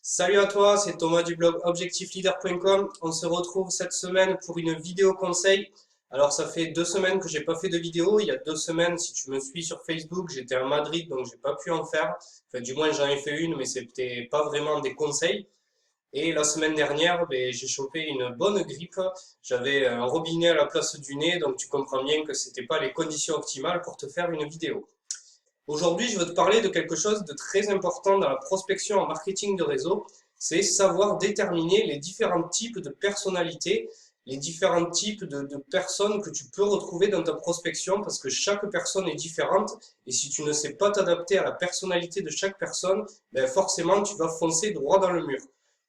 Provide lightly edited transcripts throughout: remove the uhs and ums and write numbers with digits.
Salut à toi, c'est Thomas du blog objectifleader.com. On se retrouve cette semaine pour une vidéo conseil. Alors ça fait 2 semaines que j'ai pas fait de vidéo. Il y a 2 semaines, si tu me suis sur Facebook, j'étais à Madrid donc j'ai pas pu en faire. Enfin, du moins j'en ai fait une, mais c'était pas vraiment des conseils. Et la semaine dernière, j'ai chopé une bonne grippe. J'avais un robinet à la place du nez, donc tu comprends bien que c'était pas les conditions optimales pour te faire une vidéo. Aujourd'hui, je veux te parler de quelque chose de très important dans la prospection en marketing de réseau, c'est savoir déterminer les différents types de personnalités, les différents types de personnes que tu peux retrouver dans ta prospection parce que chaque personne est différente et si tu ne sais pas t'adapter à la personnalité de chaque personne, forcément tu vas foncer droit dans le mur.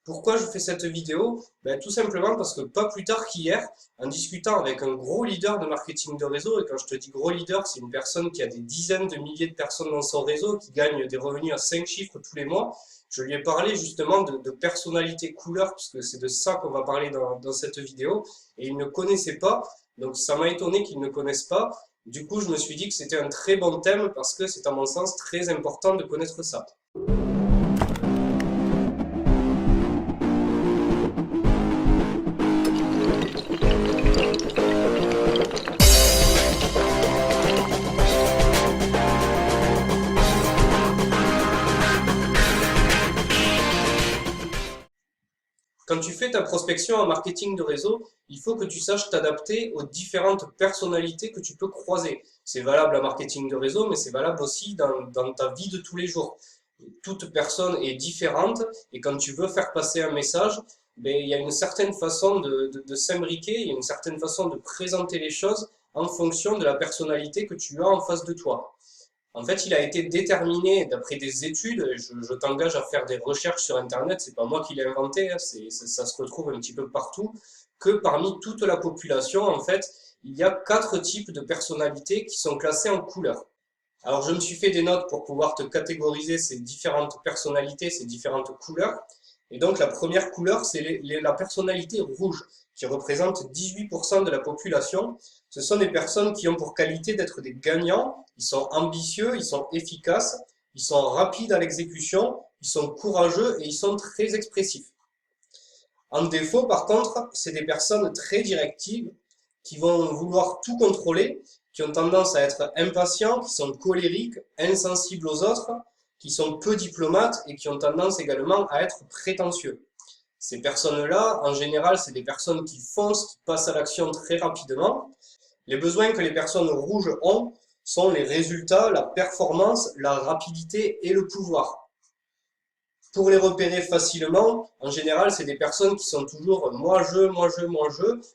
Pourquoi je fais cette vidéo? Tout simplement parce que pas plus tard qu'hier, en discutant avec un gros leader de marketing de réseau, et quand je te dis gros leader, c'est une personne qui a des dizaines de milliers de personnes dans son réseau, qui gagne des revenus à 5 chiffres tous les mois, je lui ai parlé justement de personnalité couleur, puisque c'est de ça qu'on va parler dans cette vidéo, et il ne connaissait pas, donc ça m'a étonné qu'il ne connaisse pas. Du coup, je me suis dit que c'était un très bon thème, parce que c'est à mon sens très important de connaître ça. Quand tu fais ta prospection en marketing de réseau, il faut que tu saches t'adapter aux différentes personnalités que tu peux croiser. C'est valable en marketing de réseau, mais c'est valable aussi dans ta vie de tous les jours. Toute personne est différente et quand tu veux faire passer un message, il y a une certaine façon de s'imbriquer, il y a une certaine façon de présenter les choses en fonction de la personnalité que tu as en face de toi. En fait, il a été déterminé d'après des études, je t'engage à faire des recherches sur Internet, c'est pas moi qui l'ai inventé, hein, ça se retrouve un petit peu partout, que parmi toute la population, en fait, il y a 4 types de personnalités qui sont classées en couleurs. Alors, je me suis fait des notes pour pouvoir te catégoriser ces différentes personnalités, ces différentes couleurs. Et donc, la première couleur, c'est la personnalité rouge, qui représente 18% de la population. Ce sont des personnes qui ont pour qualité d'être des gagnants. Ils sont ambitieux, ils sont efficaces, ils sont rapides à l'exécution, ils sont courageux et ils sont très expressifs. En défaut, par contre, c'est des personnes très directives qui vont vouloir tout contrôler, qui ont tendance à être impatients, qui sont colériques, insensibles aux autres, qui sont peu diplomates et qui ont tendance également à être prétentieux. Ces personnes-là, en général, c'est des personnes qui foncent, qui passent à l'action très rapidement. Les besoins que les personnes rouges ont sont les résultats, la performance, la rapidité et le pouvoir. Pour les repérer facilement, en général, c'est des personnes qui sont toujours moi je,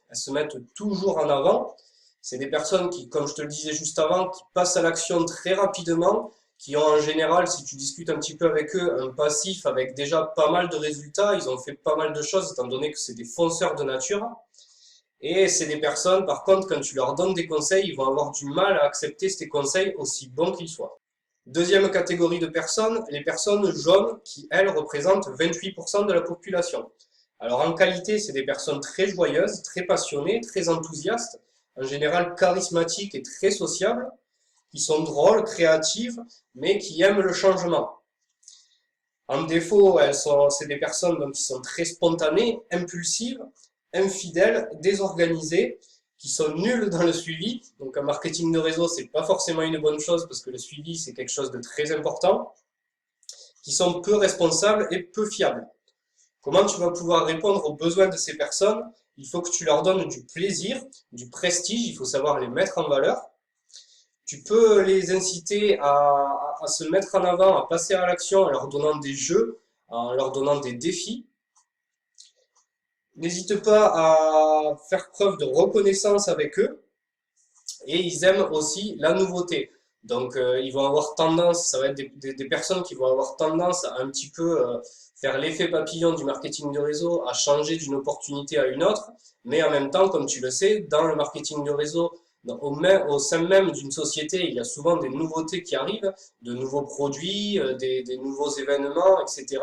elles se mettent toujours en avant. C'est des personnes qui, comme je te le disais juste avant, qui passent à l'action très rapidement, qui ont en général, si tu discutes un petit peu avec eux, un passif avec déjà pas mal de résultats. Ils ont fait pas mal de choses étant donné que c'est des fonceurs de nature. Et c'est des personnes, par contre, quand tu leur donnes des conseils, ils vont avoir du mal à accepter ces conseils aussi bons qu'ils soient. Deuxième catégorie de personnes, les personnes jaunes qui, elles, représentent 28% de la population. Alors en qualité, c'est des personnes très joyeuses, très passionnées, très enthousiastes, en général charismatiques et très sociables, qui sont drôles, créatives, mais qui aiment le changement. En défaut, c'est des personnes qui sont très spontanées, impulsives, infidèles, désorganisées, qui sont nulles dans le suivi. Donc un marketing de réseau, c'est pas forcément une bonne chose parce que le suivi, c'est quelque chose de très important, qui sont peu responsables et peu fiables. Comment tu vas pouvoir répondre aux besoins de ces personnes? Il faut que tu leur donnes du plaisir, du prestige, il faut savoir les mettre en valeur. Tu peux les inciter à se mettre en avant, à passer à l'action en leur donnant des jeux, en leur donnant des défis. N'hésite pas à faire preuve de reconnaissance avec eux et ils aiment aussi la nouveauté. Donc ils vont avoir tendance, ça va être des personnes qui vont avoir tendance à un petit peu faire l'effet papillon du marketing de réseau, à changer d'une opportunité à une autre, mais en même temps, comme tu le sais, dans le marketing de réseau, au sein même d'une société, il y a souvent des nouveautés qui arrivent, de nouveaux produits, des nouveaux événements, etc.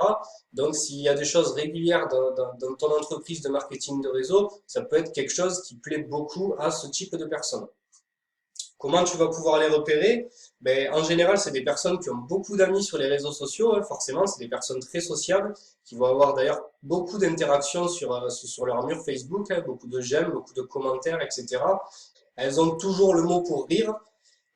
Donc, s'il y a des choses régulières dans ton entreprise de marketing de réseau, ça peut être quelque chose qui plaît beaucoup à ce type de personnes. Comment tu vas pouvoir les repérer? Ben, en général, c'est des personnes qui ont beaucoup d'amis sur les réseaux sociaux, hein, forcément, c'est des personnes très sociables, qui vont avoir d'ailleurs beaucoup d'interactions sur leur mur Facebook, hein, beaucoup de j'aime, beaucoup de commentaires, etc. Elles ont toujours le mot pour rire,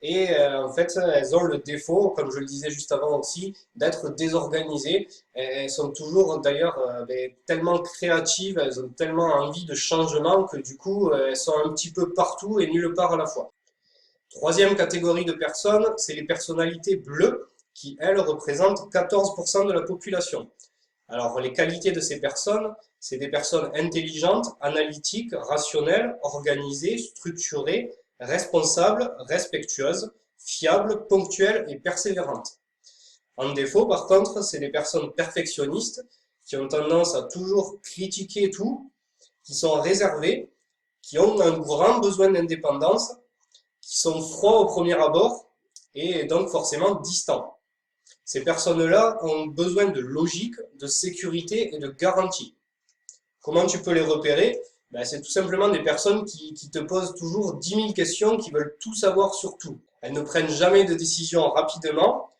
et en fait, elles ont le défaut, comme je le disais juste avant aussi, d'être désorganisées. Elles sont toujours d'ailleurs ben, tellement créatives, elles ont tellement envie de changement que du coup, elles sont un petit peu partout et nulle part à la fois. Troisième catégorie de personnes, c'est les personnalités bleues, qui elles représentent 14% de la population. Alors les qualités de ces personnes, c'est des personnes intelligentes, analytiques, rationnelles, organisées, structurées, responsables, respectueuses, fiables, ponctuelles et persévérantes. En défaut, par contre, c'est des personnes perfectionnistes qui ont tendance à toujours critiquer tout, qui sont réservées, qui ont un grand besoin d'indépendance, qui sont froids au premier abord et donc forcément distants. Ces personnes-là ont besoin de logique, de sécurité et de garantie. Comment tu peux les repérer? Ben, c'est tout simplement des personnes qui te posent toujours 10 000 questions, qui veulent tout savoir sur tout. Elles ne prennent jamais de décision rapidement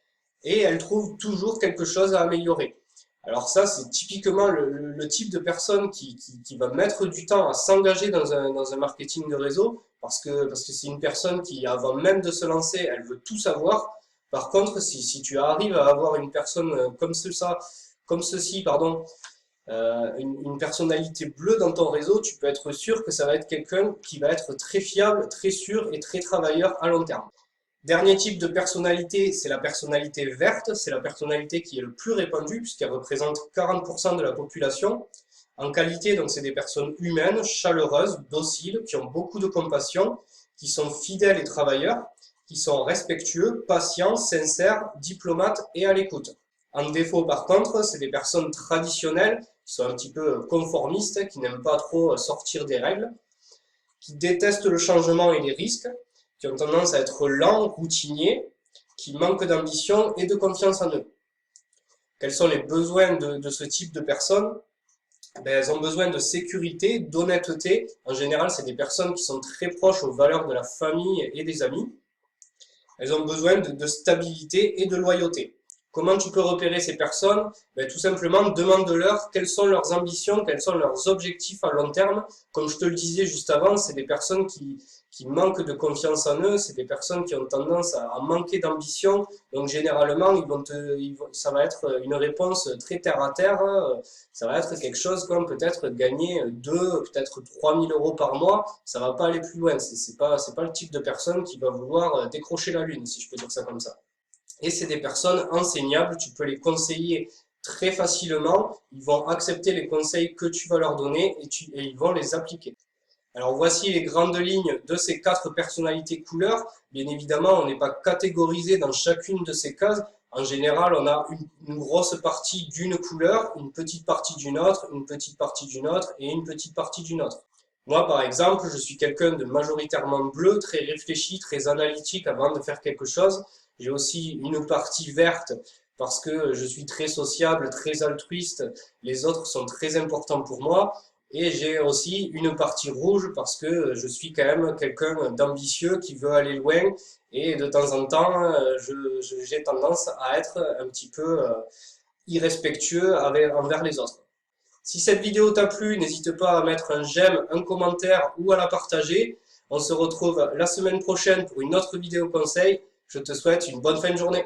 et elles trouvent toujours quelque chose à améliorer. Alors ça, c'est typiquement le type de personne qui va mettre du temps à s'engager dans un marketing de réseau parce que c'est une personne qui, avant même de se lancer, elle veut tout savoir. Par contre, si tu arrives à avoir une personne comme ceci, pardon, une personnalité bleue dans ton réseau, tu peux être sûr que ça va être quelqu'un qui va être très fiable, très sûr et très travailleur à long terme. Dernier type de personnalité, c'est la personnalité verte. C'est la personnalité qui est le plus répandue puisqu'elle représente 40% de la population. En qualité, donc c'est des personnes humaines, chaleureuses, dociles, qui ont beaucoup de compassion, qui sont fidèles et travailleurs, qui sont respectueux, patients, sincères, diplomates et à l'écoute. En défaut, par contre, c'est des personnes traditionnelles, qui sont un petit peu conformistes, qui n'aiment pas trop sortir des règles, qui détestent le changement et les risques, qui ont tendance à être lents, routiniers, qui manquent d'ambition et de confiance en eux. Quels sont les besoins de ce type de personnes? Ben, elles ont besoin de sécurité, d'honnêteté. En général, c'est des personnes qui sont très proches aux valeurs de la famille et des amis. Elles ont besoin de stabilité et de loyauté. Comment tu peux repérer ces personnes? Ben, tout simplement, demande-leur quelles sont leurs ambitions, quels sont leurs objectifs à long terme. Comme je te le disais juste avant, c'est des personnes qui manquent de confiance en eux, c'est des personnes qui ont tendance à manquer d'ambition. Donc généralement, ça va être une réponse très terre à terre. Ça va être quelque chose comme peut-être gagner 2, peut-être 3 000 euros par mois. Ça va pas aller plus loin. C'est pas le type de personne qui va vouloir décrocher la lune, si je peux dire ça comme ça. Et c'est des personnes enseignables, tu peux les conseiller très facilement, ils vont accepter les conseils que tu vas leur donner et ils vont les appliquer. Alors voici les grandes lignes de ces 4 personnalités couleurs. Bien évidemment, on n'est pas catégorisé dans chacune de ces cases. En général, on a une grosse partie d'une couleur, une petite partie d'une autre, une petite partie d'une autre et une petite partie d'une autre. Moi, par exemple, je suis quelqu'un de majoritairement bleu, très réfléchi, très analytique avant de faire quelque chose. J'ai aussi une partie verte parce que je suis très sociable, très altruiste. Les autres sont très importants pour moi. Et j'ai aussi une partie rouge parce que je suis quand même quelqu'un d'ambitieux qui veut aller loin. Et de temps en temps, j'ai tendance à être un petit peu irrespectueux envers les autres. Si cette vidéo t'a plu, n'hésite pas à mettre un j'aime, un commentaire ou à la partager. On se retrouve la semaine prochaine pour une autre vidéo conseil. Je te souhaite une bonne fin de journée.